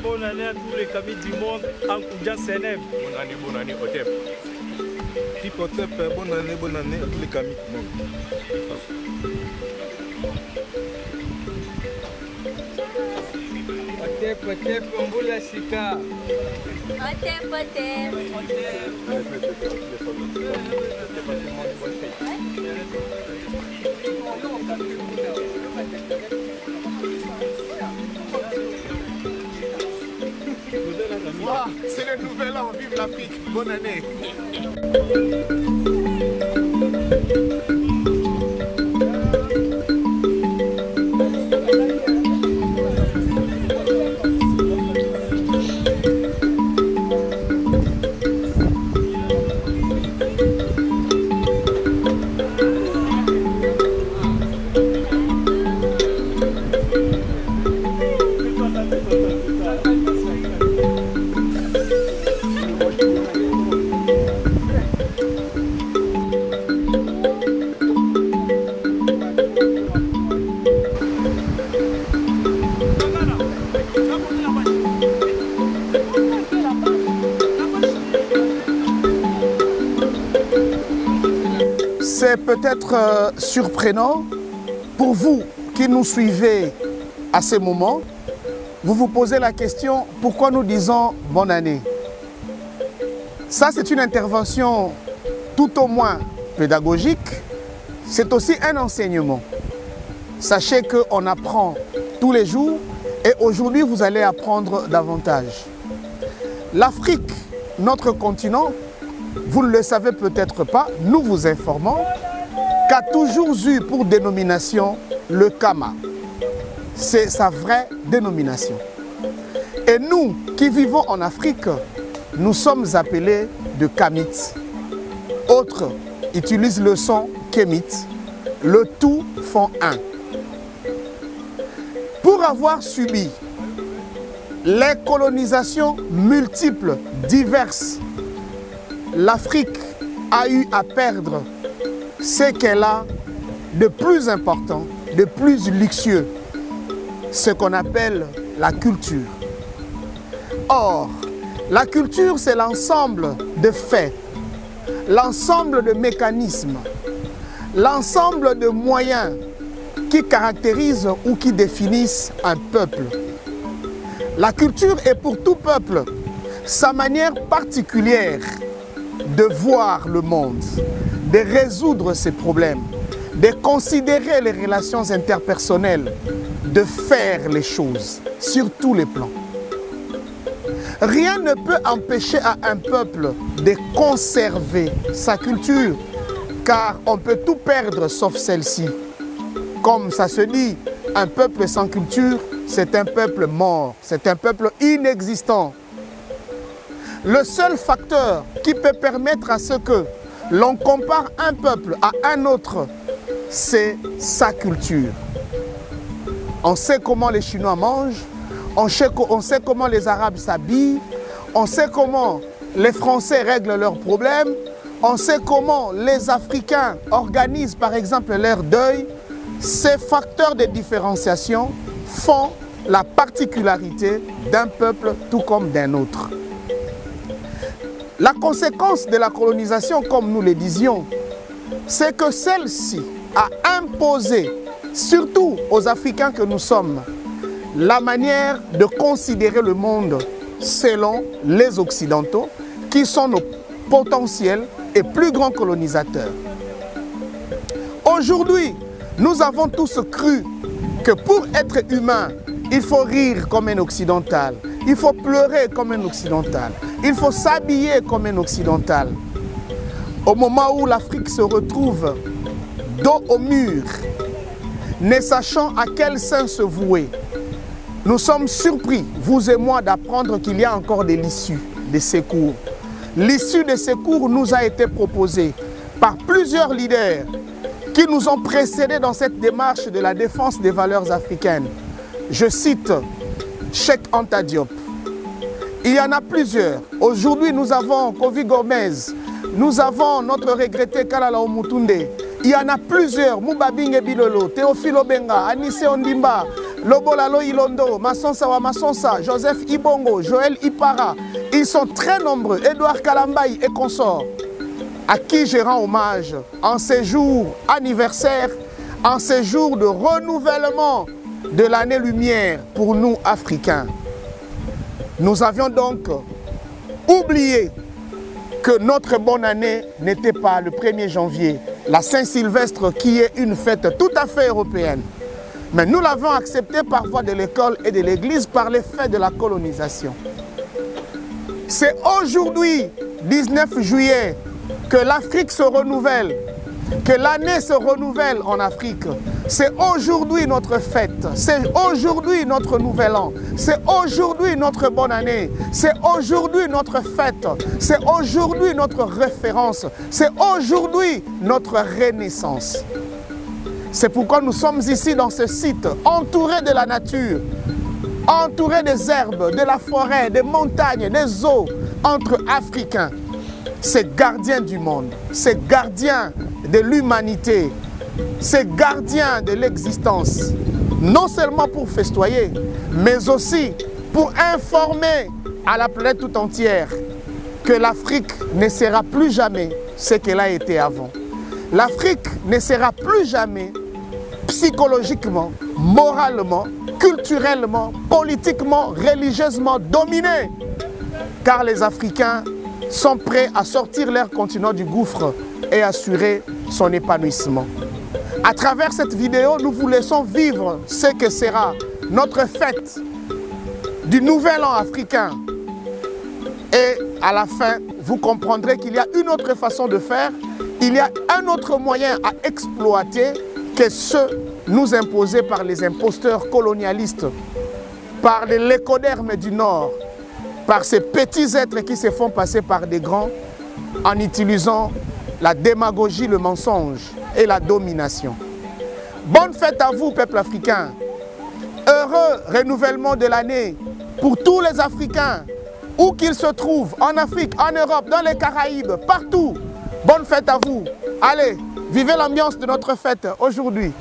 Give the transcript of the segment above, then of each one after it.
Bonne année à tous les camis du monde en Koudia Senem. Bonne année Otep. Tip Otep, bonne année à tous les camis du monde. Otep, Mboula Sika. Otep. Wow, c'est le nouvel an, vive l'Afrique, bonne année. C'est peut-être surprenant pour vous qui nous suivez à ce moment. Vous vous posez la question, pourquoi nous disons bonne année? Ça, c'est une intervention tout au moins pédagogique. C'est aussi un enseignement. Sachez qu'on apprend tous les jours et aujourd'hui, vous allez apprendre davantage. L'Afrique, notre continent, vous ne le savez peut-être pas, nous vous informons qu'a toujours eu pour dénomination le Kama. C'est sa vraie dénomination. Et nous qui vivons en Afrique, nous sommes appelés de Kamites. Autres utilisent le son Kémite. Le tout font un. Pour avoir subi les colonisations multiples, diverses, l'Afrique a eu à perdre ce qu'elle a de plus important, de plus luxueux, ce qu'on appelle la culture. Or, la culture, c'est l'ensemble de faits, l'ensemble de mécanismes, l'ensemble de moyens qui caractérisent ou qui définissent un peuple. La culture est pour tout peuple sa manière particulière de voir le monde, de résoudre ses problèmes, de considérer les relations interpersonnelles, de faire les choses sur tous les plans. Rien ne peut empêcher à un peuple de conserver sa culture, car on peut tout perdre sauf celle-ci. Comme ça se dit, un peuple sans culture, c'est un peuple mort, c'est un peuple inexistant. Le seul facteur qui peut permettre à ce que l'on compare un peuple à un autre, c'est sa culture. On sait comment les Chinois mangent, on sait comment les Arabes s'habillent, on sait comment les Français règlent leurs problèmes, on sait comment les Africains organisent par exemple leur deuil. Ces facteurs de différenciation font la particularité d'un peuple tout comme d'un autre. La conséquence de la colonisation, comme nous le disions, c'est que celle-ci a imposé, surtout aux Africains que nous sommes, la manière de considérer le monde selon les Occidentaux, qui sont nos potentiels et plus grands colonisateurs. Aujourd'hui, nous avons tous cru que pour être humain, il faut rire comme un occidental, il faut pleurer comme un occidental, il faut s'habiller comme un occidental. Au moment où l'Afrique se retrouve dos au mur, ne sachant à quel sein se vouer, nous sommes surpris, vous et moi, d'apprendre qu'il y a encore de l'issue de ces cours. L'issue de ces cours nous a été proposée par plusieurs leaders qui nous ont précédés dans cette démarche de la défense des valeurs africaines. Je cite Cheikh Anta Diop. Il y en a plusieurs. Aujourd'hui, nous avons Kofi Gomez, nous avons notre regretté Kalala Omutunde. Il y en a plusieurs. Moubabinge Bilolo, Théophile Obenga, Anissé Ondimba, Lobolalo Ilondo, Massonsa wa Massonsa, Joseph Ibongo, Joël Ipara. Ils sont très nombreux. Edouard Kalambaye et consorts, à qui je rends hommage en ces jours anniversaires, en ces jours de renouvellement de l'année lumière pour nous Africains. Nous avions donc oublié que notre bonne année n'était pas le 1er janvier, la Saint-Sylvestre qui est une fête tout à fait européenne. Mais nous l'avons acceptée par voie de l'école et de l'Église par l'effet de la colonisation. C'est aujourd'hui, 19 juillet, que l'Afrique se renouvelle, que l'année se renouvelle en Afrique. C'est aujourd'hui notre fête, c'est aujourd'hui notre nouvel an, c'est aujourd'hui notre bonne année, c'est aujourd'hui notre fête, c'est aujourd'hui notre référence, c'est aujourd'hui notre renaissance. C'est pourquoi nous sommes ici dans ce site, entourés de la nature, entourés des herbes, de la forêt, des montagnes, des eaux, entre Africains. Ces gardiens du monde, ces gardiens de l'humanité, ces gardiens de l'existence, non seulement pour festoyer, mais aussi pour informer à la planète tout entière que l'Afrique ne sera plus jamais ce qu'elle a été avant. L'Afrique ne sera plus jamais psychologiquement, moralement, culturellement, politiquement, religieusement dominée, car les Africains sont prêts à sortir leur continent du gouffre et assurer son épanouissement. À travers cette vidéo, nous vous laissons vivre ce que sera notre fête du nouvel an africain. Et à la fin, vous comprendrez qu'il y a une autre façon de faire, il y a un autre moyen à exploiter que ceux nous imposés par les imposteurs colonialistes, par les lécodermes du Nord, par ces petits êtres qui se font passer par des grands en utilisant la démagogie, le mensonge et la domination. Bonne fête à vous, peuple africain. Heureux renouvellement de l'année pour tous les Africains, où qu'ils se trouvent, en Afrique, en Europe, dans les Caraïbes, partout. Bonne fête à vous. Allez, vivez l'ambiance de notre fête aujourd'hui.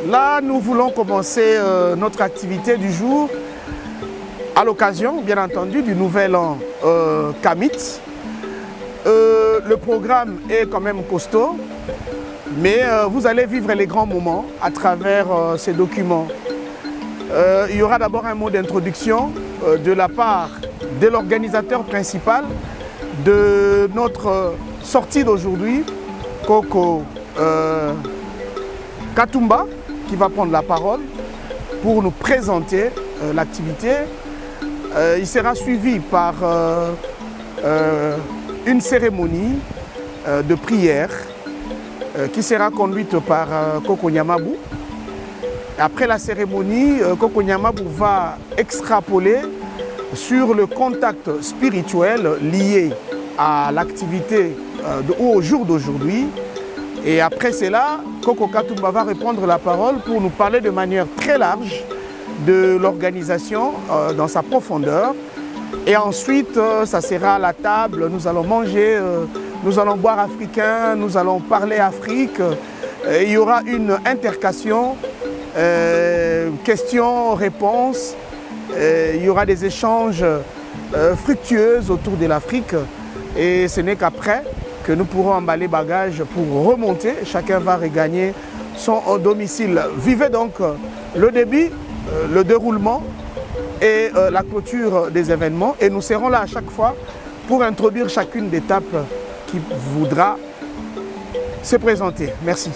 Là, nous voulons commencer notre activité du jour à l'occasion, bien entendu, du nouvel an Kamit. Le programme est quand même costaud, mais vous allez vivre les grands moments à travers ces documents. Il y aura d'abord un mot d'introduction de la part de l'organisateur principal de notre sortie d'aujourd'hui, Coco Katumba, qui va prendre la parole pour nous présenter l'activité. Il sera suivi par une cérémonie de prière qui sera conduite par Coco Nyamabou. Après la cérémonie, Coco Nyamabou va extrapoler sur le contact spirituel lié à l'activité ou au jour d'aujourd'hui. Et après cela, Coco Katumba va reprendre la parole pour nous parler de manière très large de l'organisation dans sa profondeur. Et ensuite, ça sera à la table, nous allons manger, nous allons boire africain, nous allons parler Afrique. Il y aura une intercation, questions-réponses. Il y aura des échanges fructueux autour de l'Afrique. Et ce n'est qu'après que nous pourrons emballer bagages pour remonter. Chacun va regagner son domicile. Vivez donc le début, le déroulement et la clôture des événements. Et nous serons là à chaque fois pour introduire chacune des étapes qui voudra se présenter. Merci.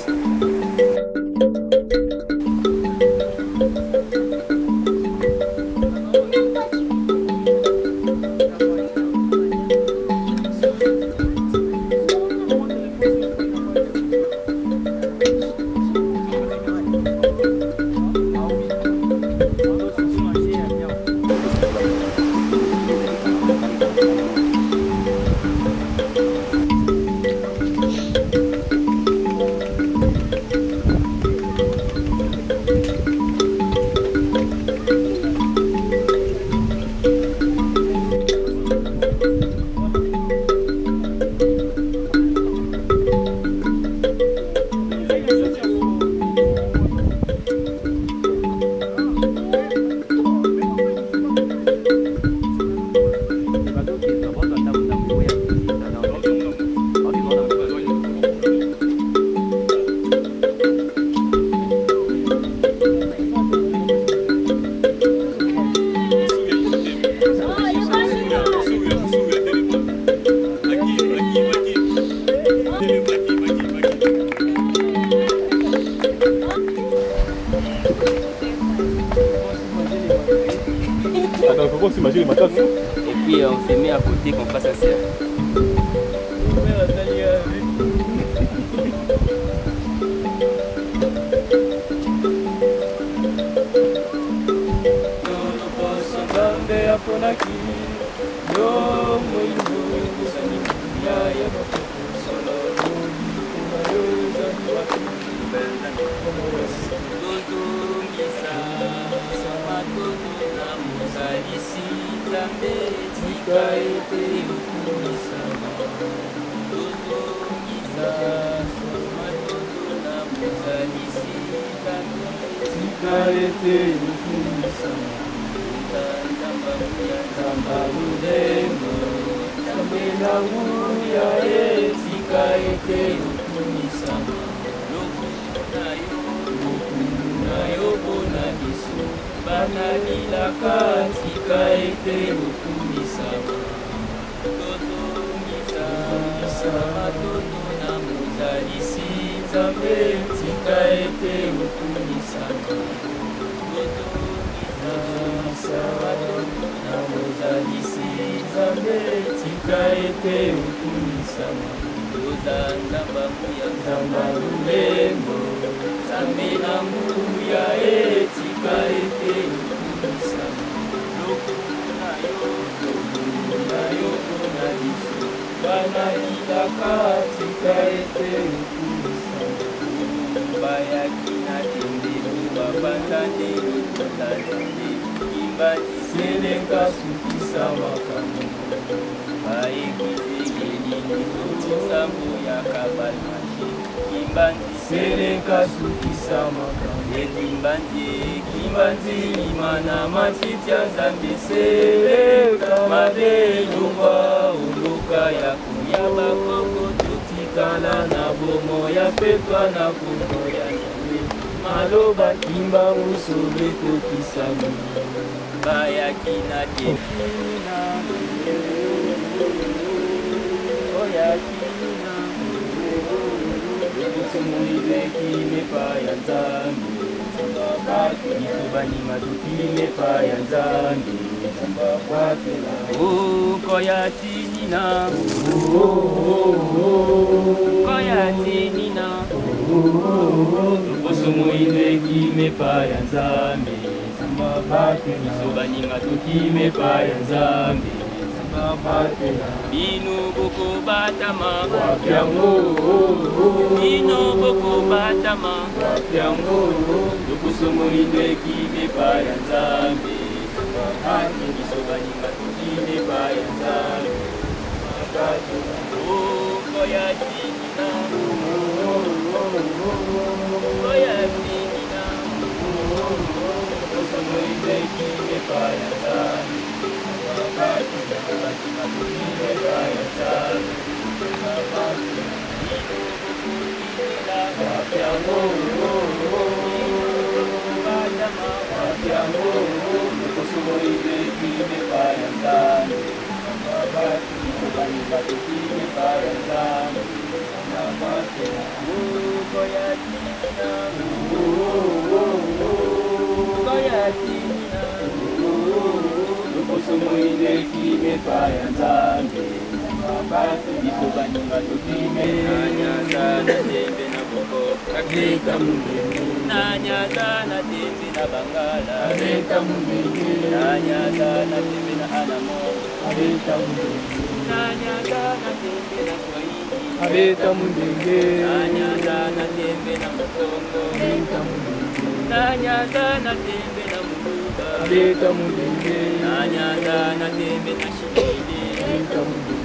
Et puis on se met à côté qu'on fasse un cercle. Kimbanzi Seleka sukisa makambo Kimbanzi Kimbanzi Imana matiti ya Nzambe Seleka mabe lungwa uluka ya kunyaba koko tutikala na bomo ya petwa na kuno ya Nzambe maloba kimba musobe kokisami baya kinate oya kina Sumuide kime pa ya Nzambe Isobani matukime pa ya Nzambe Koya tinina Koya tinina Sumuide kime pa ya Nzambe Isobani matukime pa ya Nzambe Bino boko batama Bino boko batama Lukusumu inde kime pa ya Nzambe Isobani matukime pa ya Nzambe Koya tinina Koya tinina Lukusumu inde kime pa ya Nzambe Sumuide kime pa ya Nzambe Isobani matukime Nanyaza na tembe na boko Kakeka mungenge Nanyaza na tembe na Bangala Kakeka mungenge Nanyaza na tembe na Anamo Kakeka mungenge Nanyaza na tembe na Swahili Kakeka mungenge Nanyaza na tembe na Mukongo Kakeka mungenge Nanyaza na tembe na Muluba Kakeka mungenge Nanyaza na tembe na Shikide Kakeka mungenge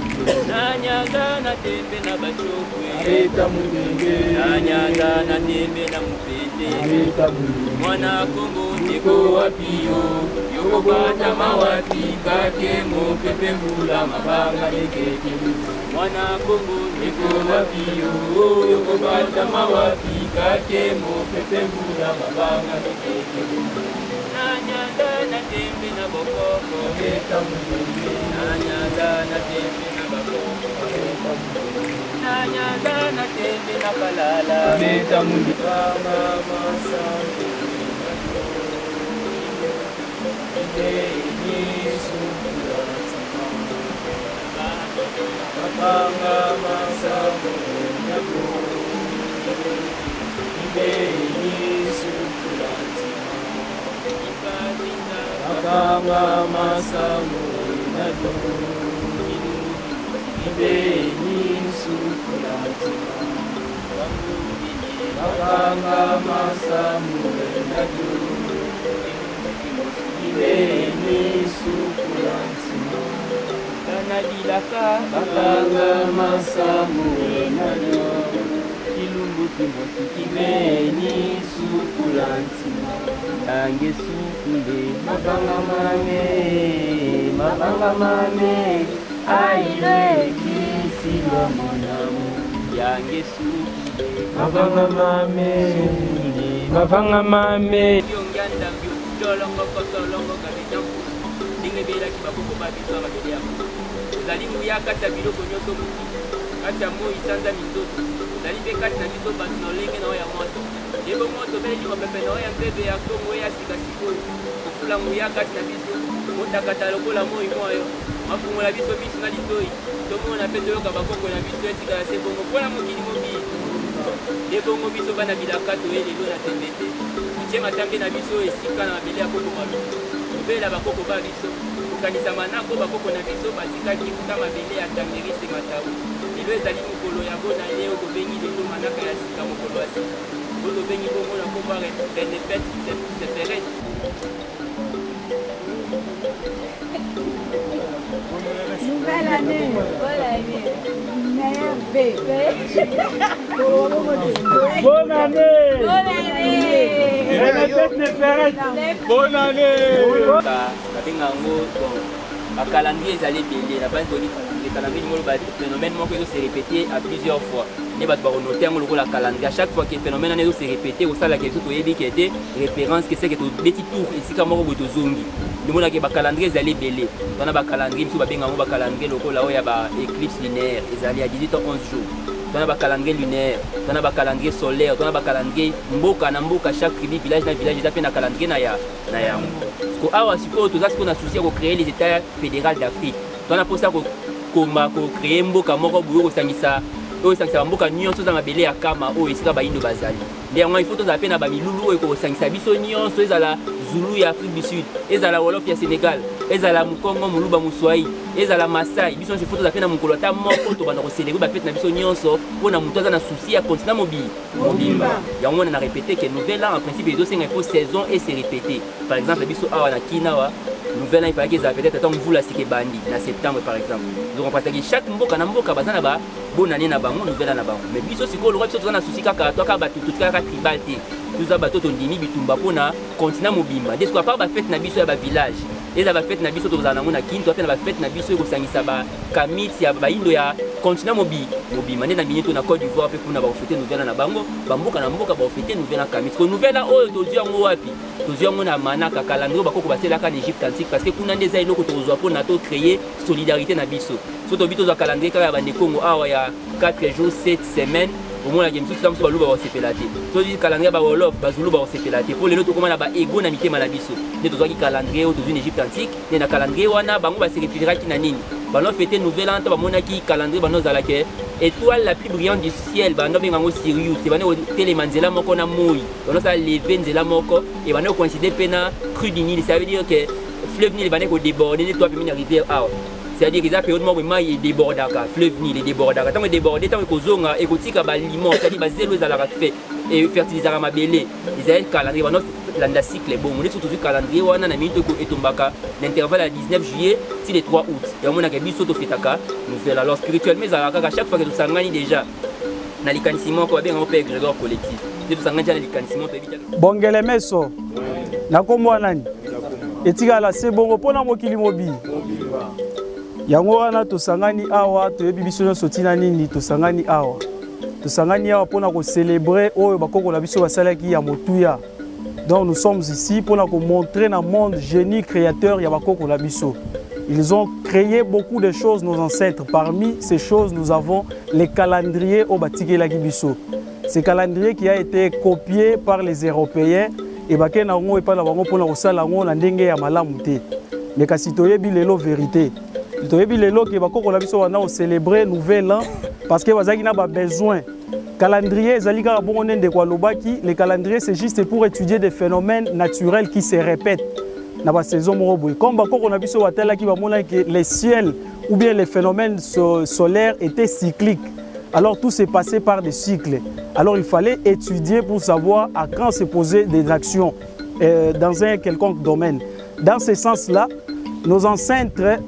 Nanyaza na tembe na Bachokwe Kakeka mungenge Nanyaza na tembe na Mupende Kakeka mungenge Mwana Kongo ndeko wapio Yoko bata mawapi kake mopepe mbula mabanga nekeke Mwana Kongo ndeko wapio Yoko bata mawapi kake mopepe mbula mabanga nekeke Nanyaza na tembe na Bokoko Kakeka mungenge Nanyaza na tembe na Bakoko Kakeka mungenge Nanyaza na tembe na Kalala Kakeka mungenge Banga masambe Banga masambe Banga masamu nado Ibeni sukulati Banga masamu nado Ibeni sukulati Dana dilaka Banga masamu nado Kilungu kimoti Ibeni sukulati Ange sukule mabanga mame aile kisilo monamu yange sukule mabanga mame yonganda mbyo tolongo kabita dinge bela kibako babisa babelia zali muya kata biloko nyoso muti kata mo isanza minzoto zali be kata na biso bato lenge na ya moto Yebo moto beli mapepe na ya mbebe ya Kongo ya sika sikoyo kufula muya kati na biso motakata lokola moi moyo mafungola biso biso na litoi tomona pe toyoka bakoko na biso etika se bongo mpona mokili mobili de bongo biso bana bilakato elelo na tembete tie matambe na biso esika na mabele ya koko malu tobela bakoko ba biso kokanisa manako bakoko na biso batikaki kuta mabele ya tangerise matau lelo ezali mokolo ya bona leo tobengi lelo manaka ya sika mokolo ya sika Vous avez une bonne comparée, des fêtes, c'est pérenne. Nouvelle année, meilleure paix. Bonne année. Bonne année. Bonne année. Le calendrier est allé belé, la base de le calendrier est phénomène qui se répéter à plusieurs fois. Il y a un calendrier. À chaque fois que le phénomène se répété, au sein de la question qui était référence, que c'est que tu petit tour ici comme on est zongi. Le monde qui est calendrier est allé belé. On a un calendrier, il y a un calendrier local là où il y a une éclipse lunaire, ils allaient à 18 h 11 jours. On a un calendrier lunaire, on a un calendrier solaire, on a un calendrier mboka na mboka, chaque tribu, village na village, ils appellent un calendrier na ya. Parce que ah suppose tout ça ce qu'on a souci à créer les États fédéraux d'Afrique. On a pour ça qu'on créer mboka moko buyo sangisa. Oyo sangisa mboka nyonso za mabele ya kama oyo esika bayindo bazali. Ndengo il faut to zapena ba milulu oyo ko sangisa biso nyonso ezala Zulu ya Afrique du Sud, ezala Wolof ya Sénégal, ezala Mukongo Muluba Muswahili, ezala Masai, biso il faut to zapena mukolo ta moko to bana ko célébrer ba fête na biso nyonso pona muto za na souci ya continent mobimba. Yango on a répété que nouvelle an en principe les il faut saison et se répéter. Par exemple biso awa na Kinawa nouvelle an il fallait qu'ils avaient peut-être tant mvula sike bandi na septembre par exemple. Donc on pense que chaque mboka na mboka bazana ba bonne année na bango nouvelle an na bango. Mais biso siko le roi biso na souci kaka to ka batu tout kaka tribal te. Nous avons tout ndimi bitumba pona continent mobimba. Dès qu'on part ba fête na biso ya ba village. Et la fête na biso to za na mona kinto appelle ba fête na biso ko sangisa ba kamiti ya ba indo ya continent mobimba. Na minito na Côte d'Ivoire pe kuna ba fêter nouvelle an na bango. Ba mboka na mboka ba fêter nouvelle an kamiti. Ko nouvelle an oyo to yango wapi? To yango na manaka calendrier ba ko basela ka Égypte antique parce que kuna ndeza iloko to zo pona to créer solidarité na biso. So to bito za calendrier ka ba Congo awa ya 4 jours 7 semaines. Au moins la game tout ça va le se pelater. So dit calendrier ba Wolof ba Zulu ba se pelater. Pour les autres comment na ba ego na mitema na biso. Ne to zo ki calendrier au to une Égypte antique, ne na calendrier wana bango ba se référera ki na nini. Ba no fêter nouvelle an to ba mona ki calendrier ba no za la ke étoile la plus brillante du ciel ba no bengango Sirius. C'est ba no télémanzela moko na moi. Ba no ça lever nzela moko et ba no coïncider pena crue du Nil. Ça veut dire que fleuve Nil ba ne ko déborder toi puis la rivière ah. C'est-à-dire qu'ils ont période où il déborde, fleuve Nil, il déborde. Quand il déborde, tant que zonga et que ba limon, c'est-à-dire ba zélo za la fait et fertiliser ma belé. Ils ont calendrier, l'année cycle bon. On est surtout calendrier on a mis et tombaka l'intervalle à 19 juillet, c'est le 3 août. Et on a que biso to fetaka, nous fait alors spirituellement à chaque fois que nous sangani déjà na likanissement ko bien on peut grégor collectif. Nous sangani na likanissement peut vite. Bongele meso. Na komwa nani? Etika la c'est bon pona mokili mobi. Yango wana tosangani awa toyebi biso nyonso tina nini tosangani awa pona ko célébrer oyo bakoko na biso basalaki ya motuya. Donc nous sommes ici pour montrer dans le monde génie créateur ya bakoko na biso. Ils ont créé beaucoup de choses nos ancêtres. Parmi ces choses nous avons les calendriers au batikelaki biso. Ce calendrier qui a été copié par les Européens et bakena ngo epa na bango pona ko sala ngo na ndenge ya malamu te. Mais kasi toyebi lelo vérité. Toyebi lelo ke bakoko na biso wana o célébrer nouvel an parce que bazaki na ba besoin. Calendrier zalika bongo nende kwa lobaki, le calendrier c'est juste pour étudier des phénomènes naturels qui se répètent na ba saison moroboy. Comme bakoko na biso watala ki ba mona que les ciels ou bien les phénomènes solaires étaient cycliques. Alors tout s'est passé par des cycles. Alors il fallait étudier pour savoir à quand se poser des actions dans un quelconque domaine. Dans ce sens-là, nos ancêtres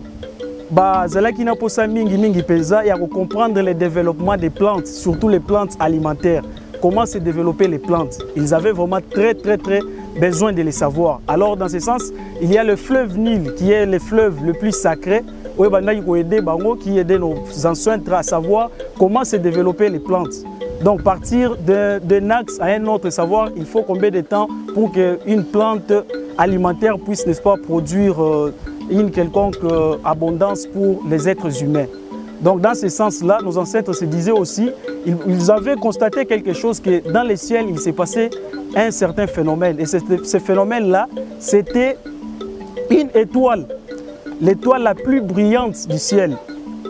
bazalaki na posa mingi penza ya comprendre le développement des plantes, surtout les plantes alimentaires. Comment se développer les plantes. Ils avaient vraiment très besoin de les savoir. Alors dans ce sens, il y a le fleuve Nil qui est le fleuve le plus sacré qui aide nos ancêtres à savoir comment se développer les plantes. Donc partir d'un axe à un autre, savoir il faut combien de temps pour qu'une plante alimentaire puisse, n'est-ce pas, produire une quelconque abondance pour les êtres humains. Donc dans ce sens-là, nos ancêtres se disaient aussi, ils avaient constaté quelque chose, que dans les ciels, il s'est passé un certain phénomène. Et ce phénomène-là, c'était une étoile, l'étoile la plus brillante du ciel.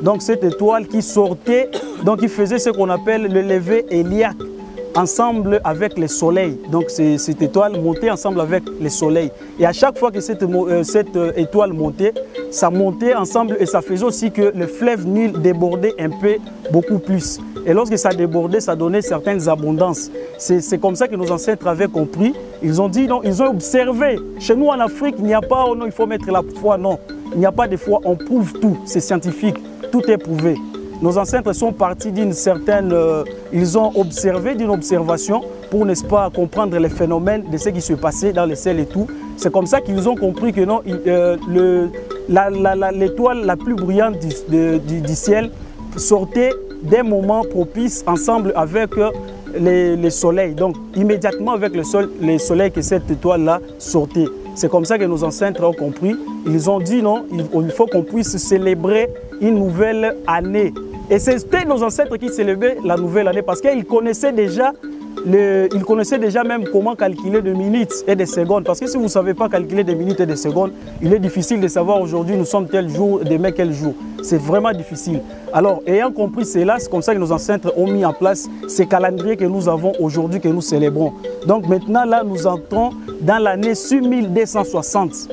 Donc cette étoile qui sortait, donc qui faisait ce qu'on appelle le lever héliaque, ensemble avec le soleil. Donc cette étoile montait ensemble avec le soleil. Et à chaque fois que cette étoile montait, ça montait ensemble et ça faisait aussi que le fleuve Nil débordait un peu, beaucoup plus. Et lorsque ça débordait, ça donnait certaines abondances. C'est comme ça que nos ancêtres avaient compris. Ils ont dit, non, ils ont observé. Chez nous en Afrique, il n'y a pas, oh non, il faut mettre la foi, non. Il n'y a pas de foi, on prouve tout, c'est scientifique, tout est prouvé. nos ancêtres sont partis d'une certaine... ils ont observé d'une observation pour, n'est-ce pas, comprendre les phénomènes de ce qui se passait dans le ciel et tout. C'est comme ça qu'ils ont compris que non, l'étoile la plus brillante du ciel sortait des moments propices ensemble avec les soleils. Donc, immédiatement avec le soleil que cette étoile-là sortait. C'est comme ça que nos ancêtres ont compris. Ils ont dit non, il faut qu'on puisse célébrer une nouvelle année. Et c'était nos ancêtres qui célébraient la nouvelle année parce qu'ils connaissaient déjà même comment calculer des minutes et des secondes. Parce que si vous ne savez pas calculer des minutes et des secondes, il est difficile de savoir aujourd'hui nous sommes tel jour, demain quel jour. C'est vraiment difficile. Alors, ayant compris cela, c'est comme ça que nos ancêtres ont mis en place ces calendriers que nous avons aujourd'hui, que nous célébrons. Donc maintenant, là, nous entrons dans l'année 6260.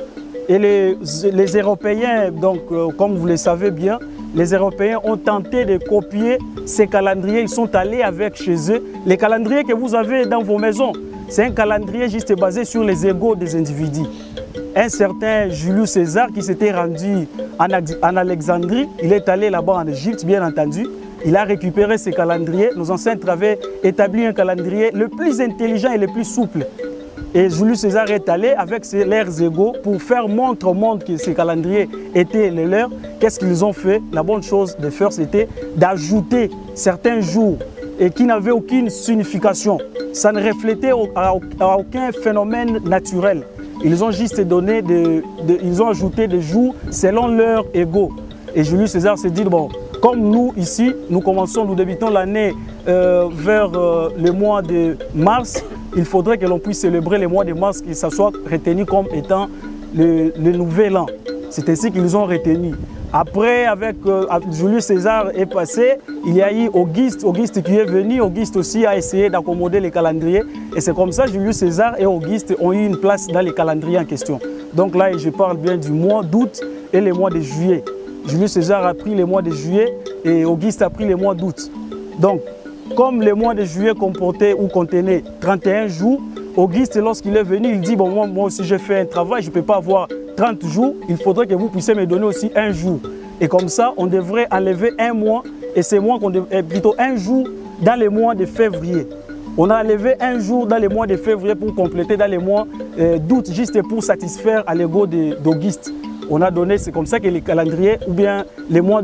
Et les Européens, donc, comme vous le savez bien, les Européens ont tenté de copier ces calendriers. Ils sont allés avec chez eux. Les calendriers que vous avez dans vos maisons, c'est un calendrier juste basé sur les égos des individus. Un certain Julius César qui s'était rendu en Alexandrie, il est allé là-bas en Égypte, bien entendu. Il a récupéré ces calendriers. Nos ancêtres avaient établi un calendrier le plus intelligent et le plus souple. Et Julius César est allé avec leurs égaux pour faire montre au monde que ces calendriers étaient les leurs. Qu'est-ce qu'ils ont fait? La bonne chose de faire, c'était d'ajouter certains jours et qui n'avaient aucune signification. Ça ne reflétait à aucun phénomène naturel. Ils ont juste donné ils ont ajouté des jours selon leur égaux. Et Julius César s'est dit, bon, comme nous ici, nous débutons l'année vers le mois de mars, il faudrait que l'on puisse célébrer le mois de mars, que ça soit retenu comme étant le nouvel an. C'est ainsi qu'ils ont retenu. Après, avec Julius César est passé, il y a eu Auguste qui est venu. Auguste aussi a essayé d'accommoder les calendriers. Et c'est comme ça que Julius César et Auguste ont eu une place dans les calendriers en question. Donc là, je parle bien du mois d'août et le mois de juillet. Julius César a pris le mois de juillet et Auguste a pris le mois d'août. Donc, comme le mois de juillet comportait ou contenait 31 jours, Auguste, lorsqu'il est venu, il dit, bon, moi aussi j'ai fait un travail, je ne peux pas avoir 30 jours, il faudrait que vous puissiez me donner aussi un jour. Et comme ça, on devrait enlever un mois, et c'est plutôt un jour dans le mois de février. On a enlevé un jour dans le mois de février pour compléter dans le mois d'août, juste pour satisfaire à l'ego d'Auguste. On a donné, c'est comme ça que les calendriers, ou bien le mois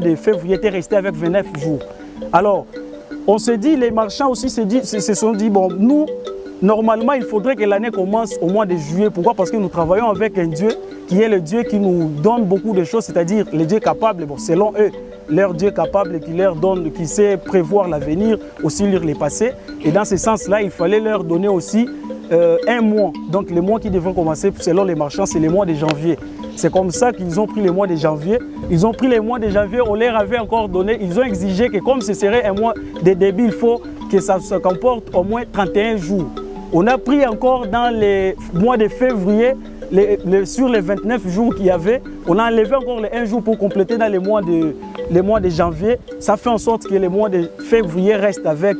de février était resté avec 29 jours. Alors, on s'est dit, les marchands aussi se sont dit, bon, nous, normalement, il faudrait que l'année commence au mois de juillet. Pourquoi? Parce que nous travaillons avec un Dieu qui est le Dieu qui nous donne beaucoup de choses, c'est-à-dire le Dieu capable, bon, selon eux, leur Dieu capable qui leur donne, qui sait prévoir l'avenir, aussi lire les passés. Et dans ce sens-là, il fallait leur donner aussi un mois. Donc, les mois qui devront commencer, selon les marchands, c'est le mois de janvier. C'est comme ça qu'ils ont pris le mois de janvier. Ils ont pris le mois de janvier, on leur avait encore donné, ils ont exigé que comme ce serait un mois de début, il faut que ça se comporte au moins 31 jours. On a pris encore dans les mois de février, sur les 29 jours qu'il y avait, on a enlevé encore les 1 jour pour compléter dans les mois de janvier. Ça fait en sorte que le mois de février reste avec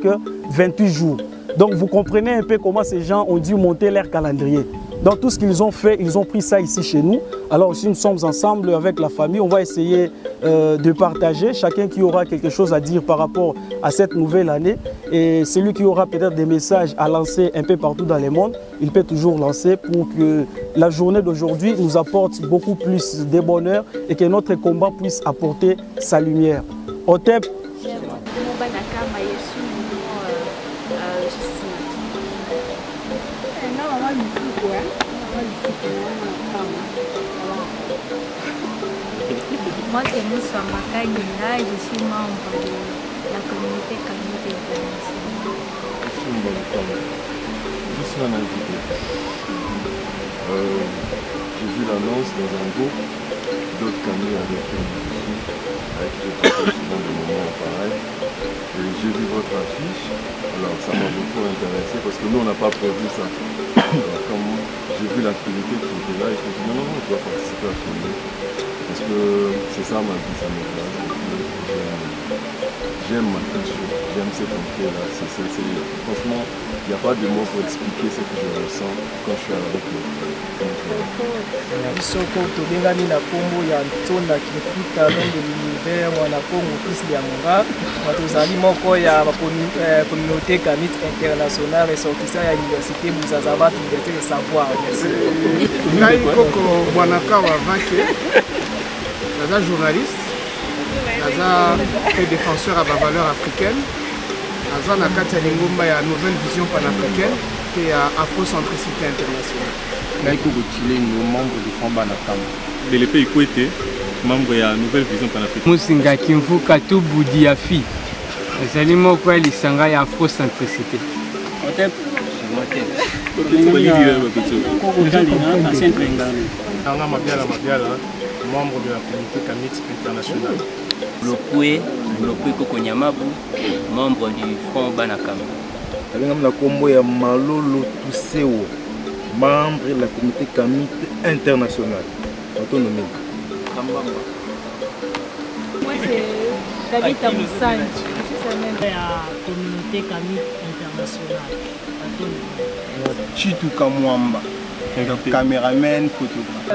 28 jours. Donc vous comprenez un peu comment ces gens ont dû monter leur calendrier. Donc tout ce qu'ils ont fait, ils ont pris ça ici chez nous. Alors si nous sommes ensemble avec la famille, on va essayer de partager, chacun qui aura quelque chose à dire par rapport à cette nouvelle année. Et celui qui aura peut-être des messages à lancer un peu partout dans le monde, il peut toujours lancer pour que la journée d'aujourd'hui nous apporte beaucoup plus de bonheur et que notre combat puisse apporter sa lumière. Otep. Moi, c'est Moussa Makagina, je suis membre de la communauté Kamite internationale. J'ai vu l'annonce dans un groupe d'autres camis avec qui je partage souvent des moments pareils. Et j'ai vu votre affiche, alors ça m'a beaucoup intéressé parce que nous on n'a pas prévu ça. Alors, comme j'ai vu l'activité qui était là, et je me suis dit non, je dois participer à filmer. Et parce que c'est ça ma vie, ça m'éclate. J'aime ma culture, j'aime cette entrée-là. Franchement, il n'y a pas de mots pour expliquer ce que je ressens quand je suis avec eux. Soko tobengani na kombo ya Ntonda Kifuta nom de l'univers wana Congo fils ya Monga tozali moko ya communauté Kamit internationale ressortissant ya université Buzazabat université de savoir. Ngai koko Bwanakawa Vake, naza journaliste, naza défenseur à la valeur africaine, naza na kati ya lingomba ya nouvelle vision panafricaine et à afrocentricité internationale. Naiko Chile, membre du Front Banakam. De l'épée Ikwete, membre de la nouvelle vision panafricaine. Musinga Kimfuka Tubudi Yafi. Ezali moko ya lisanga ya afrocentricité. Membre de la communauté Kamit internationale. Blokwe Kokonyamabu, membre du Front Banakam. La combo ya Malolo Tousseo, membre de la communauté Kamit internationale. Autonomie. Moi c'est David Moussane. C'est même la communauté Kamit internationale. Chitu Kamwamba, caméraman, photographe.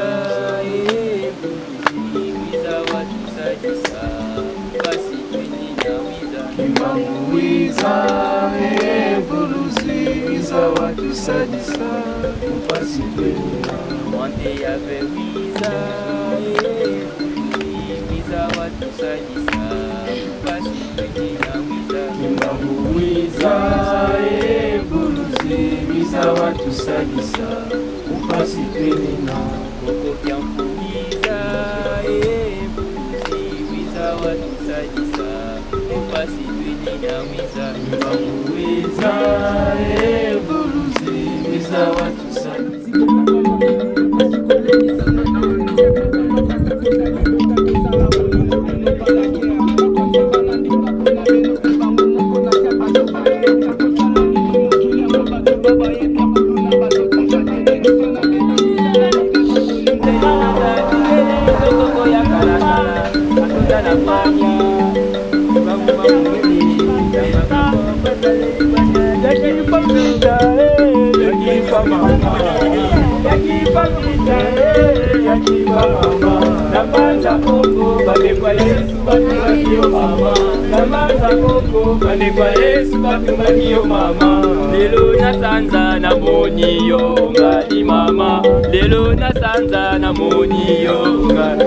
Lelo na sanza na moni yo ngali mama, lelo na sanza na moni yo ngali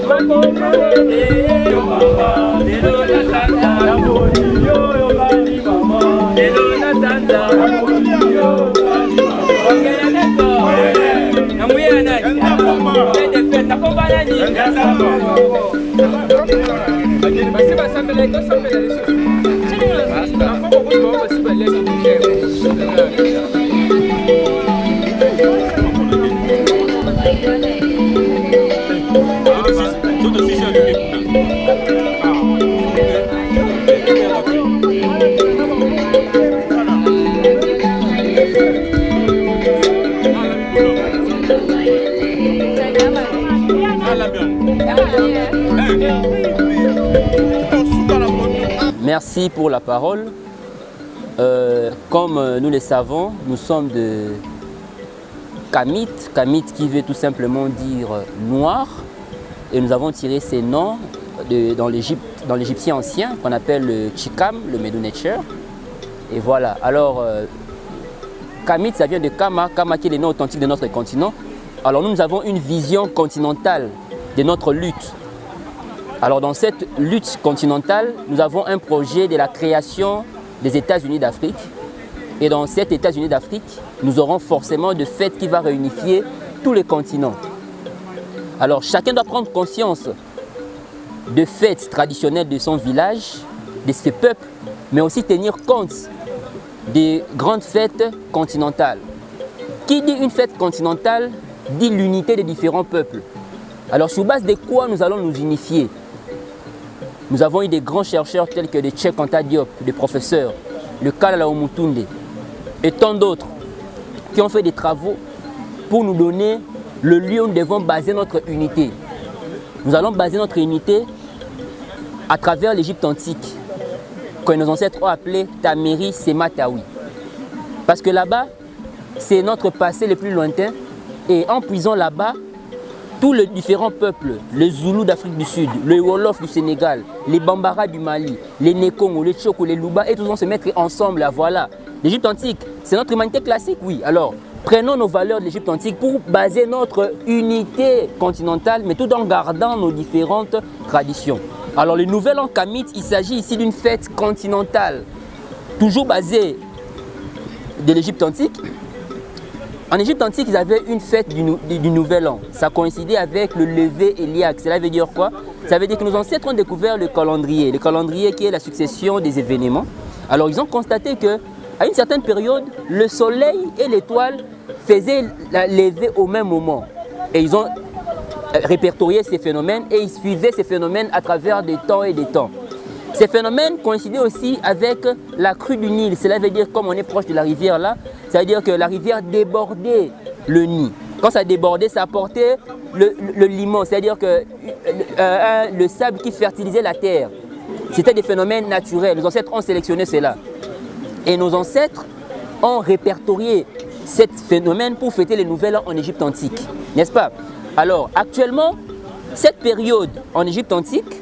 mama, lelo na sanza na moni yo ngali mama, lelo na sanza na moni yo ngali mama. Namuya nani? Ndio komba nani? Basi basambele ko sambele leso. Basta. Nakombo ko basi baleki njero. Merci pour la parole. Comme nous le savons, nous sommes de Kamit. Kamit qui veut tout simplement dire noir. Et nous avons tiré ces noms dans l'égyptien ancien qu'on appelle le Chikam, le Medunetcher. Et voilà. Alors, Kamit, ça vient de Kama. Kama qui est le nom authentique de notre continent. Alors nous avons une vision continentale de notre lutte. Alors dans cette lutte continentale, nous avons un projet de la création des États-Unis d'Afrique. Et dans cet États-Unis d'Afrique, nous aurons forcément de fêtes qui va réunifier tous les continents. Alors chacun doit prendre conscience de fêtes traditionnelles de son village, de ses peuples, mais aussi tenir compte des grandes fêtes continentales. Qui dit une fête continentale dit l'unité des différents peuples. Alors sur base de quoi nous allons nous unifier? Nous avons eu des grands chercheurs tels que le Cheikh Anta Diop, des professeurs, le Kalala Omutunde et tant d'autres qui ont fait des travaux pour nous donner le lieu où nous devons baser notre unité. Nous allons baser notre unité à travers l'Égypte antique, que nos ancêtres ont appelé Tameri Sematawi. Parce que là-bas, c'est notre passé le plus lointain. Et en puisant là-bas, tous les différents peuples, les Zoulous d'Afrique du Sud, les Wolof du Sénégal, les Bambara du Mali, les Nekongo, les Tchoko, les Luba, et tous vont se mettre ensemble. Là, voilà. L'Égypte antique, c'est notre humanité classique, oui. Alors, prenons nos valeurs de l'Égypte antique pour baser notre unité continentale, mais tout en gardant nos différentes traditions. Alors, le Nouvel An Kamite, il s'agit ici d'une fête continentale, toujours basée de l'Égypte antique. En Égypte antique, ils avaient une fête du Nouvel An. Ça coïncidait avec le lever Eliak. Cela veut dire quoi? Ça veut dire que nos ancêtres ont découvert le calendrier qui est la succession des événements. Alors, ils ont constaté que à une certaine période, le soleil et l'étoile faisaient la levée au même moment. Et ils ont répertorié ces phénomènes et ils suivaient ces phénomènes à travers des temps et des temps. Ces phénomènes coïncidaient aussi avec la crue du Nil. Cela veut dire, comme on est proche de la rivière là, ça veut dire que la rivière débordait le Nil. Quand ça débordait, ça apportait le limon, c'est-à-dire que le sable qui fertilisait la terre. C'était des phénomènes naturels. Nos ancêtres ont sélectionné cela. Et nos ancêtres ont répertorié ce phénomène pour fêter le Nouvel An en Égypte antique. N'est-ce pas? Alors, actuellement, cette période en Égypte antique,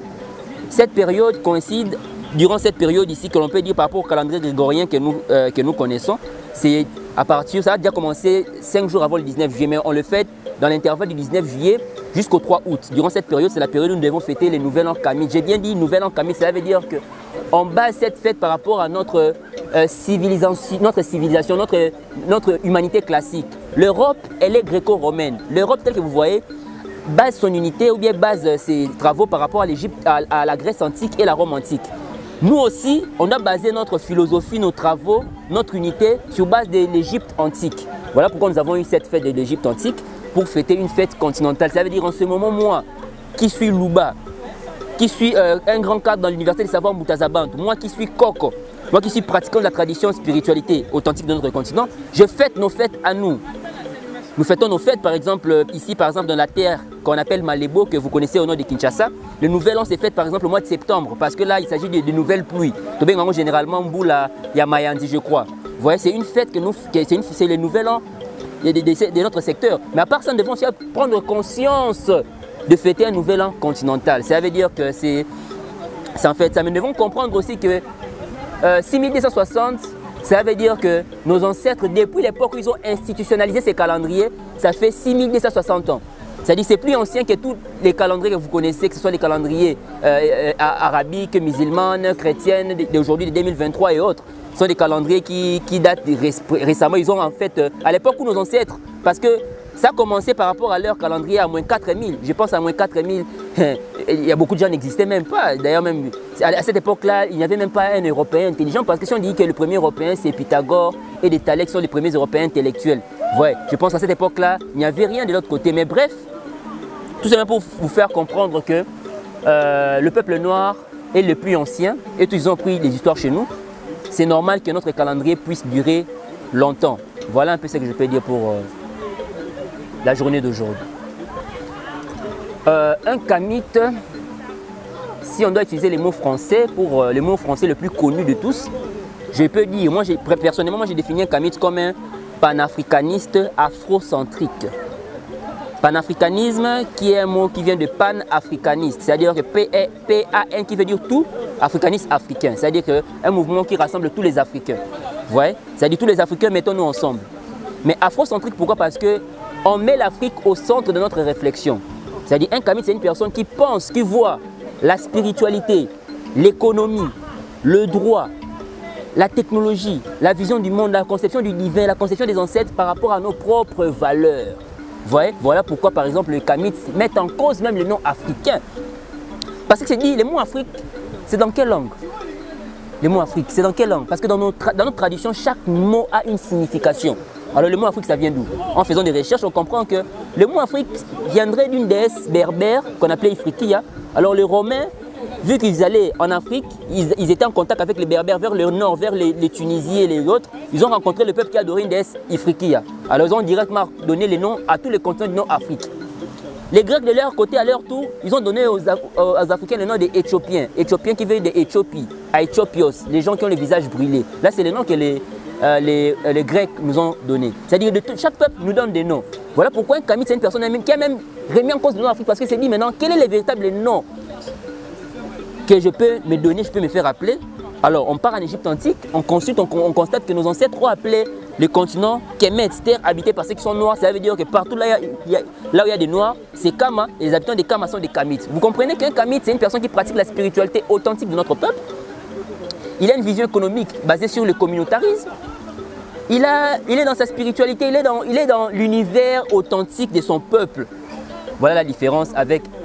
cette période coïncide, durant cette période ici, que l'on peut dire par rapport au calendrier grégorien que nous connaissons, c'est à partir, ça a déjà commencé 5 jours avant le 19 juillet, mais on le fait dans l'intervalle du 19 juillet jusqu'au 3 août. Durant cette période, c'est la période où nous devons fêter le Nouvel An Kamite. J'ai bien dit Nouvel An Kamite, cela veut dire qu'on base cette fête par rapport à notre civilisation, notre humanité classique. L'Europe, elle est gréco-romaine. L'Europe, telle que vous voyez, base son unité ou bien base ses travaux par rapport à l'Égypte, à la Grèce antique et la Rome antique. Nous aussi, on a basé notre philosophie, nos travaux, notre unité sur base de l'Égypte antique. Voilà pourquoi nous avons eu cette fête de l'Égypte antique pour fêter une fête continentale. Ça veut dire en ce moment, moi, qui suis Louba, qui suis un grand cadre dans l'université des savoirs Moutazabantou, moi qui suis Koko, moi qui suis pratiquant de la tradition spiritualité authentique de notre continent, je fête nos fêtes à nous. Nous fêtons nos fêtes, par exemple, ici, par exemple, dans la terre qu'on appelle Malébo, que vous connaissez au nom de Kinshasa. Le Nouvel An s'est fait, par exemple, au mois de septembre, parce que là, il s'agit de nouvelles pluies. Généralement, Mboula, Yamayandi, je crois. Vous voyez, c'est une fête c'est le Nouvel An de notre secteur. Mais à part ça, nous devons aussi prendre conscience de fêter un Nouvel An continental. Ça veut dire que c'est en fait ça. Mais nous devons comprendre aussi que 6260, ça veut dire que nos ancêtres, depuis l'époque où ils ont institutionnalisé ces calendriers, ça fait 6260 ans. C'est-à-dire que c'est plus ancien que tous les calendriers que vous connaissez, que ce soit les calendriers arabiques, musulmanes, chrétiennes, d'aujourd'hui, de 2023 et autres. Ce sont des calendriers qui datent récemment. Ils ont en fait, à l'époque où nos ancêtres, parce que ça a commencé par rapport à leur calendrier à moins 4000. Je pense à moins 4000. Il y a beaucoup de gens qui n'existaient même pas. D'ailleurs, même à cette époque-là, il n'y avait même pas un Européen intelligent. Parce que si on dit que le premier Européen, c'est Pythagore et les Thalèques sont les premiers Européens intellectuels. Ouais, je pense qu'à cette époque-là, il n'y avait rien de l'autre côté. Mais bref, tout simplement pour vous faire comprendre que le peuple noir est le plus ancien et tous ils ont pris les histoires chez nous. C'est normal que notre calendrier puisse durer longtemps. Voilà un peu ce que je peux dire pour la journée d'aujourd'hui. Un kamite, si on doit utiliser les mots français, pour les mots français le plus connu de tous, je peux dire, personnellement, j'ai défini un kamite comme un panafricaniste afrocentrique. Panafricanisme qui est un mot qui vient de panafricaniste, c'est-à-dire que P-A-N qui veut dire tout, africaniste africain, c'est-à-dire un mouvement qui rassemble tous les Africains. Vous voyez? C'est-à-dire tous les Africains, mettons-nous ensemble. Mais afrocentrique, pourquoi? Parce qu'on met l'Afrique au centre de notre réflexion. C'est-à-dire un kamite, c'est une personne qui pense, qui voit la spiritualité, l'économie, le droit, la technologie, la vision du monde, la conception du divin, la conception des ancêtres par rapport à nos propres valeurs. Vous voyez? Voilà pourquoi, par exemple, les kamites mettent en cause même le nom africain. Parce que c'est dit, les mots Afrique, c'est dans quelle langue? Les mots Afrique, c'est dans quelle langue? Parce que dans notre tradition, chaque mot a une signification. Alors le mot Afrique, ça vient d'où? En faisant des recherches, on comprend que le mot Afrique viendrait d'une déesse berbère qu'on appelait Ifriqiya. Alors les Romains, vu qu'ils allaient en Afrique, ils étaient en contact avec les Berbères vers le nord, vers les Tunisiens et les autres. Ils ont rencontré le peuple qui adorait une déesse Ifriqiya. Alors ils ont directement donné les noms à tous les continents du Nord-Afrique. Les Grecs de leur côté, à leur tour, ils ont donné aux Africains le nom des Éthiopiens. Éthiopiens qui viennent d'Éthiopie, à Éthiopios, les gens qui ont le visage brûlé. Là, c'est le nom que les Grecs nous ont donné. C'est-à-dire que chaque peuple nous donne des noms. Voilà pourquoi un Kamit, c'est une personne qui a même remis en cause le nom d'Afrique, parce qu'il s'est dit maintenant, quel est le véritable nom que je peux me donner, je peux me faire appeler. Alors, on part en Égypte antique, on consulte, on constate que nos ancêtres ont appelé le continent Kemet, terre habitée par ceux qui sont noirs. Ça veut dire que partout là où il y a des noirs, c'est Kama, et les habitants des Kama sont des Kamites. Vous comprenez qu'un Kamite, c'est une personne qui pratique la spiritualité authentique de notre peuple. Il a une vision économique basée sur le communautarisme. Il est dans sa spiritualité, il est dans l'univers authentique de son peuple. Voilà la différence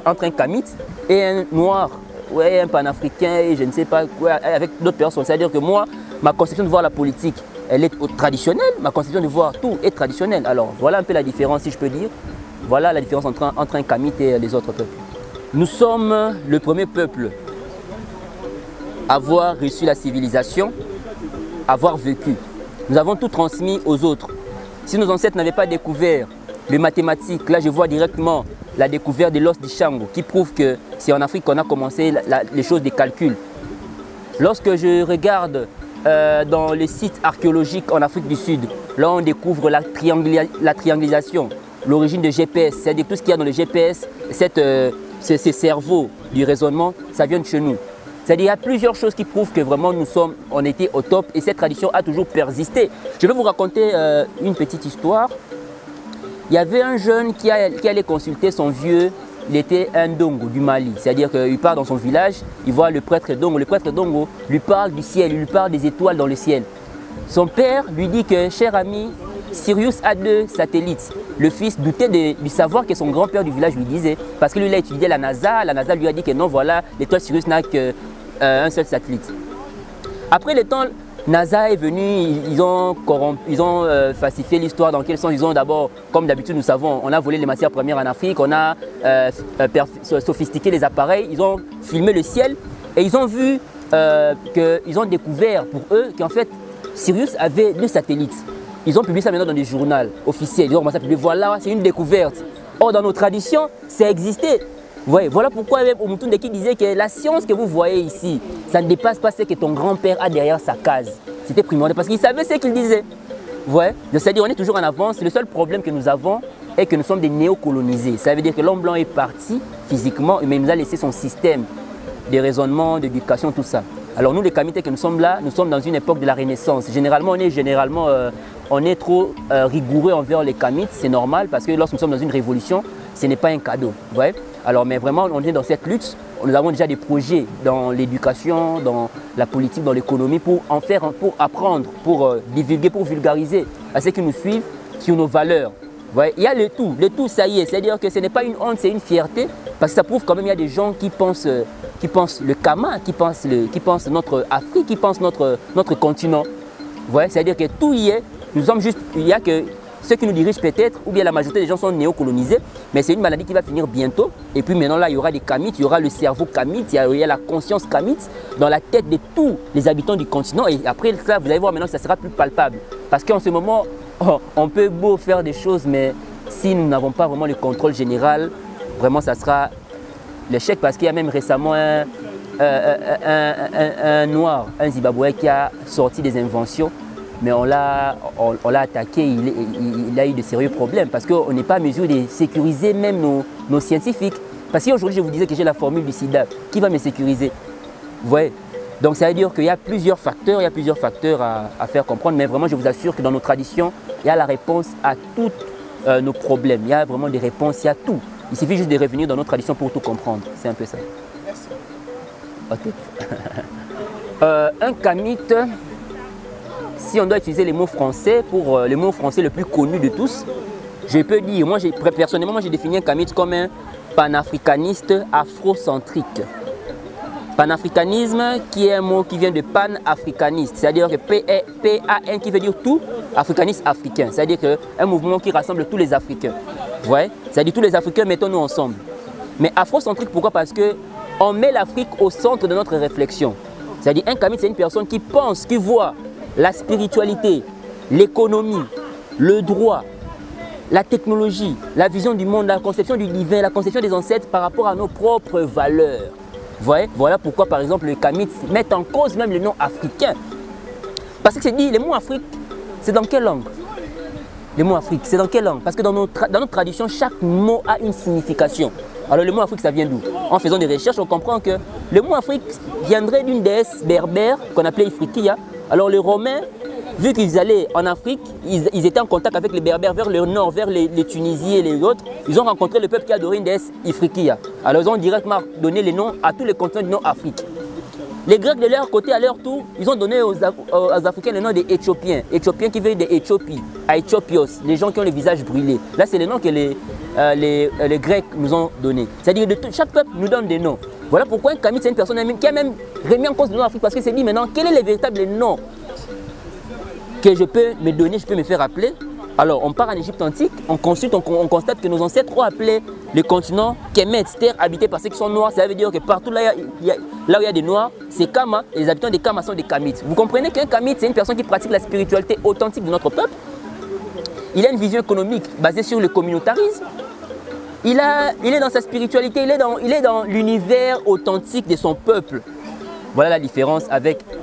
entre un Kamite et un noir, ouais, un panafricain, et je ne sais pas quoi, avec d'autres personnes. C'est-à-dire que moi, ma conception de voir la politique, elle est traditionnelle, ma conception de voir tout est traditionnelle. Alors voilà un peu la différence, si je peux dire. Voilà la différence entre un Kamite et les autres peuples. Nous sommes le premier peuple à avoir reçu la civilisation, à avoir vécu. Nous avons tout transmis aux autres. Si nos ancêtres n'avaient pas découvert les mathématiques, là je vois directement la découverte de l'os d'Ishango qui prouve que c'est en Afrique qu'on a commencé les choses des calculs. Lorsque je regarde dans les sites archéologiques en Afrique du Sud, là on découvre la triangulation, l'origine de GPS, c'est-à-dire tout ce qu'il y a dans le GPS, ces cerveaux du raisonnement, ça vient de chez nous. C'est-à-dire qu'il y a plusieurs choses qui prouvent que vraiment on était au top et cette tradition a toujours persisté. Je vais vous raconter une petite histoire. Il y avait un jeune qui allait consulter son vieux, il était un Dongo du Mali. C'est-à-dire qu'il part dans son village, il voit le prêtre Dongo. Le prêtre Dongo lui parle du ciel, il lui parle des étoiles dans le ciel. Son père lui dit que, cher ami, Sirius a 2 satellites. Le fils doutait du savoir que son grand-père du village lui disait. Parce que lui, il a étudié la NASA lui a dit que non, voilà, l'étoile Sirius n'a qu'un seul satellite. Après le temps, NASA est venu, ils ont falsifié l'histoire. Dans quel sens? Ils ont d'abord, comme d'habitude nous savons, on a volé les matières premières en Afrique, on a sophistiqué les appareils, ils ont filmé le ciel et ils ont vu qu'ils ont découvert pour eux qu'en fait Sirius avait 2 satellites. Ils ont publié ça maintenant dans des journaux officiels, ils ont commencé à publier, voilà, c'est une découverte. Or dans nos traditions, ça existait. Ouais, voilà pourquoi même Omoutouné qui disait que la science que vous voyez ici, ça ne dépasse pas ce que ton grand-père a derrière sa case. C'était primordial parce qu'il savait ce qu'il disait. Ouais, c'est-à-dire on est toujours en avance. Le seul problème que nous avons est que nous sommes des néocolonisés. Ça veut dire que l'homme blanc est parti physiquement, mais il nous a laissé son système de raisonnement, d'éducation, tout ça. Alors nous, les Kamites que nous sommes là, nous sommes dans une époque de la Renaissance. Généralement, on est trop rigoureux envers les Kamites, c'est normal parce que lorsque nous sommes dans une révolution, ce n'est pas un cadeau. Ouais. Alors, mais vraiment, on est dans cette lutte. Nous avons déjà des projets dans l'éducation, dans la politique, dans l'économie pour apprendre, pour divulguer, pour vulgariser à ceux qui nous suivent sur nos valeurs. Ouais. Il y a le tout, ça y est. C'est-à-dire que ce n'est pas une honte, c'est une fierté parce que ça prouve quand même qu'il y a des gens qui pensent le Kama, qui pensent notre Afrique, qui pensent notre continent. Ouais. C'est-à-dire que tout y est. Nous sommes juste, il y a que ceux qui nous dirigent peut-être, ou bien la majorité des gens sont néocolonisés, mais c'est une maladie qui va finir bientôt. Et puis maintenant là, il y aura des Kamites, il y aura le cerveau Kamite, il y a la conscience Kamite dans la tête de tous les habitants du continent. Et après ça, vous allez voir maintenant que ça sera plus palpable. Parce qu'en ce moment, on peut beau faire des choses, mais si nous n'avons pas vraiment le contrôle général, vraiment ça sera l'échec. Parce qu'il y a même récemment un noir, un Zimbabwéen qui a sorti des inventions. Mais on l'a attaqué, il a eu de sérieux problèmes parce qu'on n'est pas à mesure de sécuriser même nos scientifiques. Parce qu'aujourd'hui, je vous disais que j'ai la formule du sida. Qui va me sécuriser? Vous voyez? Donc ça veut dire qu'il y a plusieurs facteurs, à faire comprendre. Mais vraiment, je vous assure que dans nos traditions, il y a la réponse à tous nos problèmes. Il y a vraiment des réponses, il y a tout. Il suffit juste de revenir dans nos traditions pour tout comprendre. C'est un peu ça. Merci. Ok. Un Kamite... Si on doit utiliser les mots français pour les mots français le plus connu de tous, je peux dire, personnellement, j'ai défini un Kamite comme un panafricaniste afrocentrique. Panafricanisme qui est un mot qui vient de panafricaniste, c'est-à-dire que P-A-N qui veut dire tout, africaniste africain, c'est-à-dire qu'un mouvement qui rassemble tous les Africains. Vous voyez? C'est-à-dire tous les Africains, mettons-nous ensemble. Mais afrocentrique, pourquoi? Parce qu'on met l'Afrique au centre de notre réflexion. C'est-à-dire un Kamite, c'est une personne qui pense, qui voit la spiritualité, l'économie, le droit, la technologie, la vision du monde, la conception du divin, la conception des ancêtres par rapport à nos propres valeurs. Vous voyez, voilà pourquoi par exemple les Kamites mettent en cause même le nom africain. Parce que c'est dit, les mots Afrique, c'est dans quelle langue? Les mots Afrique, c'est dans quelle langue? Parce que dans notre tradition, chaque mot a une signification. Alors le mot Afrique, ça vient d'où? En faisant des recherches, on comprend que le mot Afrique viendrait d'une déesse berbère qu'on appelait Ifriqiya. Alors les Romains, vu qu'ils allaient en Afrique, ils étaient en contact avec les Berbères vers le nord, vers les Tunisiens et les autres. Ils ont rencontré le peuple qui adorait une déesse Ifriqiya. Alors ils ont directement donné les noms à tous les continents du nom Afrique. Les Grecs de leur côté, à leur tour, ils ont donné aux Africains le nom des Éthiopiens. Éthiopiens qui viennent d'Éthiopie, à Éthiopios, les gens qui ont le visage brûlé. Là, c'est les noms que les Grecs nous ont donnés. C'est-à-dire que chaque peuple nous donne des noms. Voilà pourquoi un Kamite, c'est une personne qui a même remis en cause le nom Afrique, parce qu'il s'est dit maintenant, quel est le véritable nom que je peux me donner, je peux me faire appeler. Alors, on part en Égypte antique, on consulte, on constate que nos ancêtres ont appelé le continent Kemet, terre habitée par ceux qui sont noirs. Ça veut dire que partout là où il y a des noirs, c'est Kama, et les habitants des Kama sont des Kamites. Vous comprenez qu'un Kamite, c'est une personne qui pratique la spiritualité authentique de notre peuple. Il a une vision économique basée sur le communautarisme. Il est dans sa spiritualité, il est dans l'univers authentique de son peuple. Voilà la différence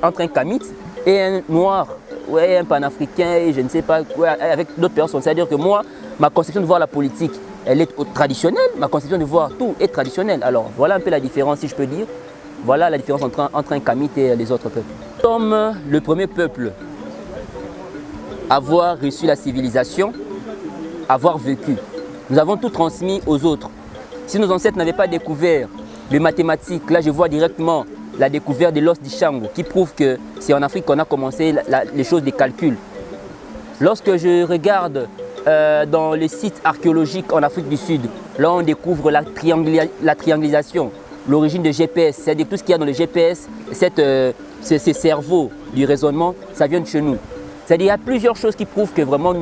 entre un Kamite et un noir. Ouais, un panafricain et je ne sais pas quoi, avec d'autres personnes. C'est-à-dire que moi, ma conception de voir la politique, elle est traditionnelle. Ma conception de voir tout est traditionnelle. Alors voilà un peu la différence, si je peux dire. Voilà la différence entre un Kamite et les autres peuples. Nous sommes le premier peuple à avoir reçu la civilisation, à avoir vécu. Nous avons tout transmis aux autres. Si nos ancêtres n'avaient pas découvert les mathématiques, là je vois directement la découverte de l'os d'Ishango qui prouve que c'est en Afrique qu'on a commencé les choses des calculs. Lorsque je regarde dans les sites archéologiques en Afrique du Sud, là on découvre la triangulation, l'origine de GPS, c'est-à-dire tout ce qu'il y a dans le GPS, ces cerveaux du raisonnement, ça vient de chez nous. C'est-à-dire qu'il y a plusieurs choses qui prouvent que vraiment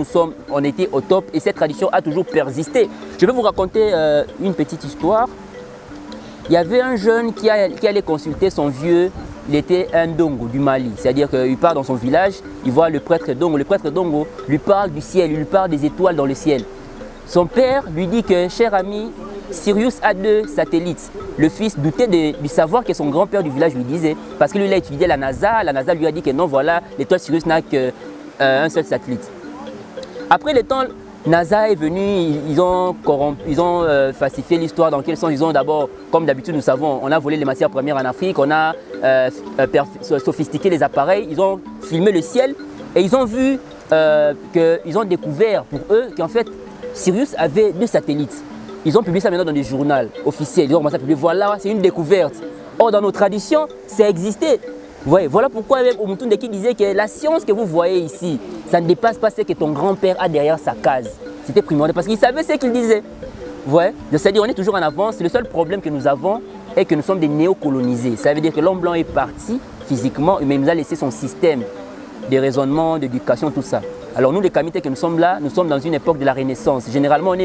on était au top et cette tradition a toujours persisté. Je vais vous raconter une petite histoire. Il y avait un jeune qui allait consulter son vieux, il était un Dongo du Mali. C'est-à-dire qu'il part dans son village, il voit le prêtre Dongo. Le prêtre Dongo lui parle du ciel, il lui parle des étoiles dans le ciel. Son père lui dit que, cher ami, Sirius a 2 satellites. Le fils doutait du savoir que son grand-père du village lui disait. Parce que lui, il a étudié la NASA lui a dit que non, voilà, l'étoile Sirius n'a qu'un seul satellite. Après le temps, NASA est venu, ils ont falsifié l'histoire. Dans quel sens? Ils ont d'abord, comme d'habitude nous savons, on a volé les matières premières en Afrique, on a sophistiqué les appareils, ils ont filmé le ciel et ils ont vu qu'ils ont découvert pour eux qu'en fait Sirius avait 2 satellites. Ils ont publié ça maintenant dans des journaux officiels, ils ont commencé à publier, voilà, c'est une découverte. Or dans nos traditions, ça existait. Ouais, voilà pourquoi même Omoutou Ndeki disait que la science que vous voyez ici, ça ne dépasse pas ce que ton grand-père a derrière sa case. C'était primordial parce qu'il savait ce qu'il disait. Ouais, c'est-à-dire on est toujours en avance. Le seul problème que nous avons est que nous sommes des néocolonisés. Ça veut dire que l'homme blanc est parti physiquement, mais il nous a laissé son système de raisonnement, d'éducation, tout ça. Alors nous, les Kamites que nous sommes là, nous sommes dans une époque de la Renaissance. Généralement,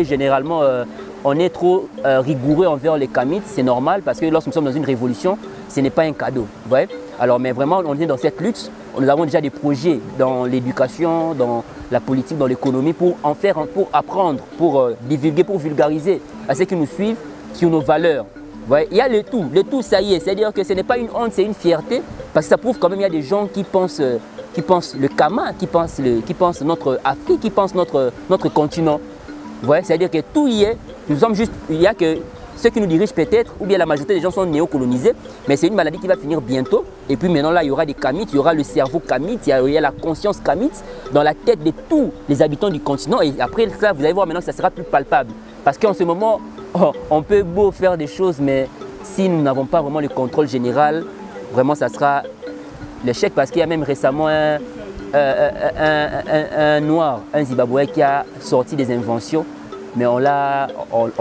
on est trop rigoureux envers les Kamites, c'est normal parce que lorsque nous sommes dans une révolution, ce n'est pas un cadeau. Ouais. Alors, mais vraiment, on est dans cette lutte. Nous avons déjà des projets dans l'éducation, dans la politique, dans l'économie pour apprendre, pour divulguer, pour vulgariser à ceux qui nous suivent sur nos valeurs. Ouais. Il y a le tout ça y est. C'est-à-dire que ce n'est pas une honte, c'est une fierté parce que ça prouve quand même qu'il y a des gens qui pensent le Kama, qui pensent notre Afrique, qui pensent notre continent. Ouais. C'est-à-dire que tout y est. Nous sommes juste, il y a que ceux qui nous dirigent peut-être, ou bien la majorité des gens sont néocolonisés, mais c'est une maladie qui va finir bientôt. Et puis maintenant, là, il y aura des Kamites, il y aura le cerveau Kamite, il y a la conscience Kamite dans la tête de tous les habitants du continent. Et après ça, vous allez voir maintenant que ça sera plus palpable. Parce qu'en ce moment, on peut beau faire des choses, mais si nous n'avons pas vraiment le contrôle général, vraiment, ça sera l'échec. Parce qu'il y a même récemment un noir, un Zimbabwéen qui a sorti des inventions. Mais on l'a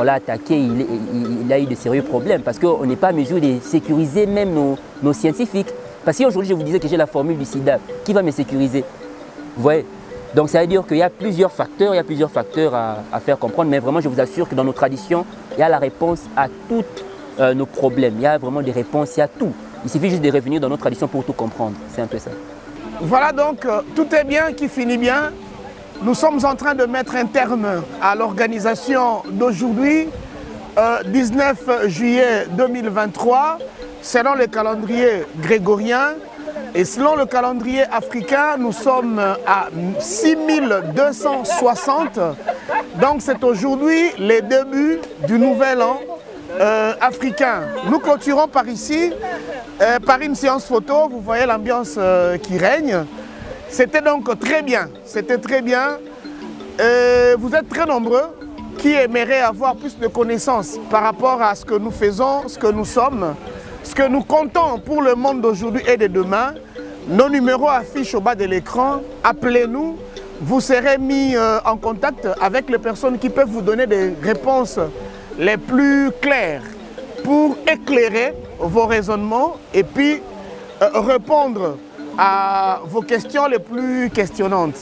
attaqué, il a eu de sérieux problèmes parce qu'on n'est pas à mesure de sécuriser même nos scientifiques. Parce qu'aujourd'hui, je vous disais que j'ai la formule du sida, qui va me sécuriser? Vous voyez? Donc ça veut dire qu'il y a plusieurs facteurs, à faire comprendre, mais vraiment, je vous assure que dans nos traditions, il y a la réponse à tous nos problèmes. Il y a vraiment des réponses, il y a tout. Il suffit juste de revenir dans nos traditions pour tout comprendre. C'est un peu ça. Voilà donc, tout est bien qui finit bien. nous sommes en train de mettre un terme à l'organisation d'aujourd'hui, 19 juillet 2023, selon le calendrier grégorien. Et selon le calendrier africain, nous sommes à 6260. Donc c'est aujourd'hui le début du nouvel an africain. Nous clôturons par ici, par une séance photo. Vous voyez l'ambiance qui règne. C'était donc très bien. C'était très bien. Vous êtes très nombreux qui aimeraient avoir plus de connaissances par rapport à ce que nous faisons, ce que nous sommes, ce que nous comptons pour le monde d'aujourd'hui et de demain. Nos numéros affichent au bas de l'écran. Appelez-nous. Vous serez mis en contact avec les personnes qui peuvent vous donner des réponses les plus claires pour éclairer vos raisonnements et puis répondre à vos questions les plus questionnantes.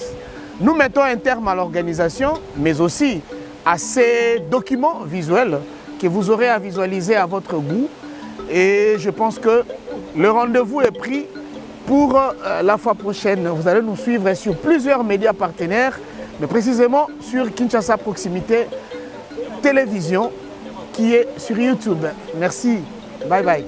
Nous mettons un terme à l'organisation, mais aussi à ces documents visuels que vous aurez à visualiser à votre goût. Et je pense que le rendez-vous est pris pour la fois prochaine. Vous allez nous suivre sur plusieurs médias partenaires, mais précisément sur Kinshasa Proximité Télévision, qui est sur YouTube. Merci. Bye bye.